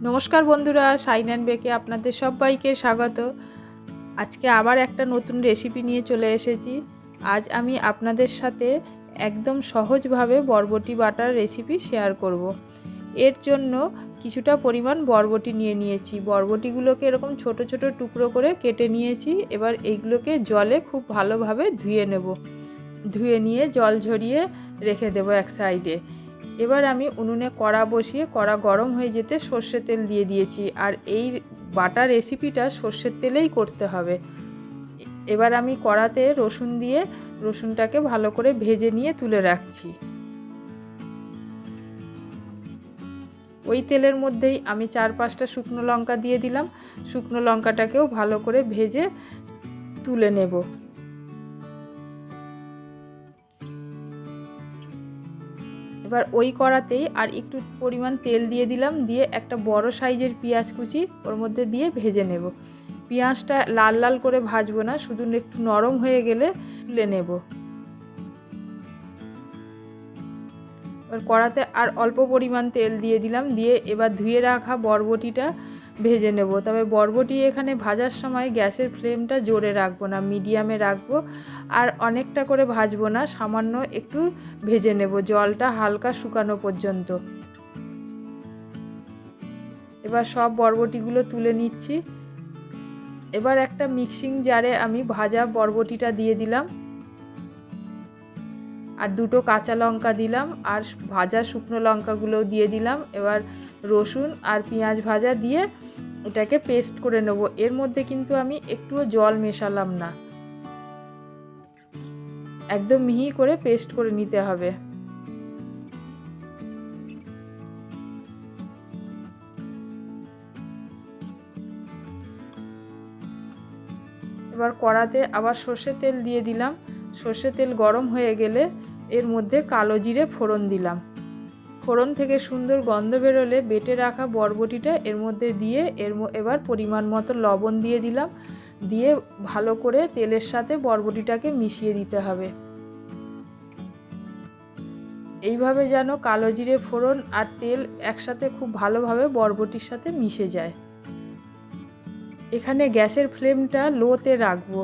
নমস্কার বন্ধুরা, shine and বেকে আপনাদের সবাইকে স্বাগত। আজকে আবার একটা নতুন রেসিপি নিয়ে চলে এসেছি। আজ আমি আপনাদের সাথে একদম সহজভাবে বরবটি বাটার রেসিপি শেয়ার করব। এর জন্য কিছুটা পরিমাণ বরবটি নিয়ে নিয়েছি। বরবটিগুলোকে এরকম ছোট ছোট টুকরো করে কেটে নিয়েছি। এবার এইগুলোকে জলে খুব ভালোভাবে ধুয়ে নেব। ধুয়ে নিয়ে জল ঝরিয়ে রেখে দেবো এক সাইডে। এবার আমি উনুনে কড়া বসিয়ে কড়া গরম হয়ে যেতে সর্ষের তেল দিয়ে দিয়েছি। আর এই বাটার রেসিপিটা সর্ষের তেলেই করতে হবে। এবার আমি কড়াতে রসুন দিয়ে রসুনটাকে ভালো করে ভেজে নিয়ে তুলে রাখছি। ওই তেলের মধ্যেই আমি 4-5টা শুকনো লঙ্কা দিয়ে দিলাম। শুকনো লঙ্কাটাকেও ভালো করে ভেজে তুলে নেব। এবার ওই কড়াতেই আর একটু পরিমাণ তেল দিয়ে দিলাম, দিয়ে একটা বড় সাইজের পেঁয়াজ কুচি ওর মধ্যে দিয়ে ভেজে নেব। পেঁয়াজটা লাল লাল করে ভাজবো না, শুধু একটু নরম হয়ে গেলে তুলে নেব। এবার কড়াতে আর অল্প পরিমাণ তেল দিয়ে দিলাম, দিয়ে এবার ধুয়ে রাখা বরবটিটা ভেজে নেব। তবে বরবটি এখানে ভাজার সময় গ্যাসের ফ্লেমটা জোরে রাখবো না, মিডিয়ামে রাখবো। আর অনেকটা করে ভাজবো না, সামান্য একটু ভেজে নেব, জলটা হালকা শুকানো পর্যন্ত। এবার সব বরবটিগুলো তুলে নিচ্ছি। এবার একটা মিক্সিং জারে আমি ভাজা বরবটিটা দিয়ে দিলাম, আর 2টো কাঁচা লঙ্কা দিলাম, আর ভাজা শুকনো লঙ্কাগুলোও দিয়ে দিলাম। এবার রসুন আর পেঁয়াজ ভাজা দিয়ে এটাকে পেস্ট করে নেব। এর মধ্যে কিন্তু আমি একটুও জল মেশালাম না, একদম মিহি করে পেস্ট করে নিতে হবে। এবার কড়াতে আবার সর্ষের তেল দিয়ে দিলাম। সর্ষের তেল গরম হয়ে গেলে এর মধ্যে কালো জিরে ফোড়ন দিলাম। ফোড়ন থেকে সুন্দর গন্ধ বেরোলে বেটে রাখা বরবটিটা এর মধ্যে দিয়ে এবার পরিমাণ মতো লবণ দিয়ে দিলাম। দিয়ে ভালো করে তেলের সাথে বরবটিটাকে মিশিয়ে দিতে হবে। এইভাবে যেন কালো জিরে ফোড়ন আর তেল একসাথে খুব ভালোভাবে বরবটির সাথে মিশে যায়। এখানে গ্যাসের ফ্লেমটা লোতে রাখবো,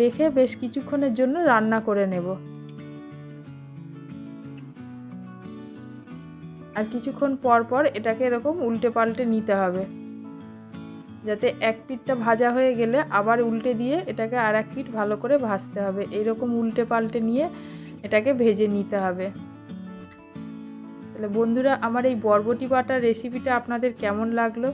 রেখে বেশ কিছুক্ষণের জন্য রান্না করে নেব। আর কিছুক্ষণ পর পর এটাকে এরকম উল্টে পাল্টে নিতে হবে, যাতে এক পিঠটা ভাজা হয়ে গেলে আবার উল্টে দিয়ে এটাকে আর এক পিঠ ভালো করে ভাজতে হবে। এইরকম উল্টে পাল্টে নিয়ে এটাকে ভেজে নিতে হবে। তাহলে বন্ধুরা, আমার এই বরবটি বাটার রেসিপিটা আপনাদের কেমন লাগলো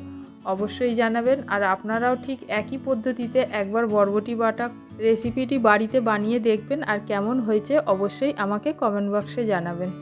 অবশ্যই জানাবেন। আর আপনারাও ঠিক একই পদ্ধতিতে একবার বরবটি বাটা রেসিপিটি বাড়িতে বানিয়ে দেখবেন, আর কেমন হয়েছে অবশ্যই আমাকে কমেন্ট বক্সে জানাবেন।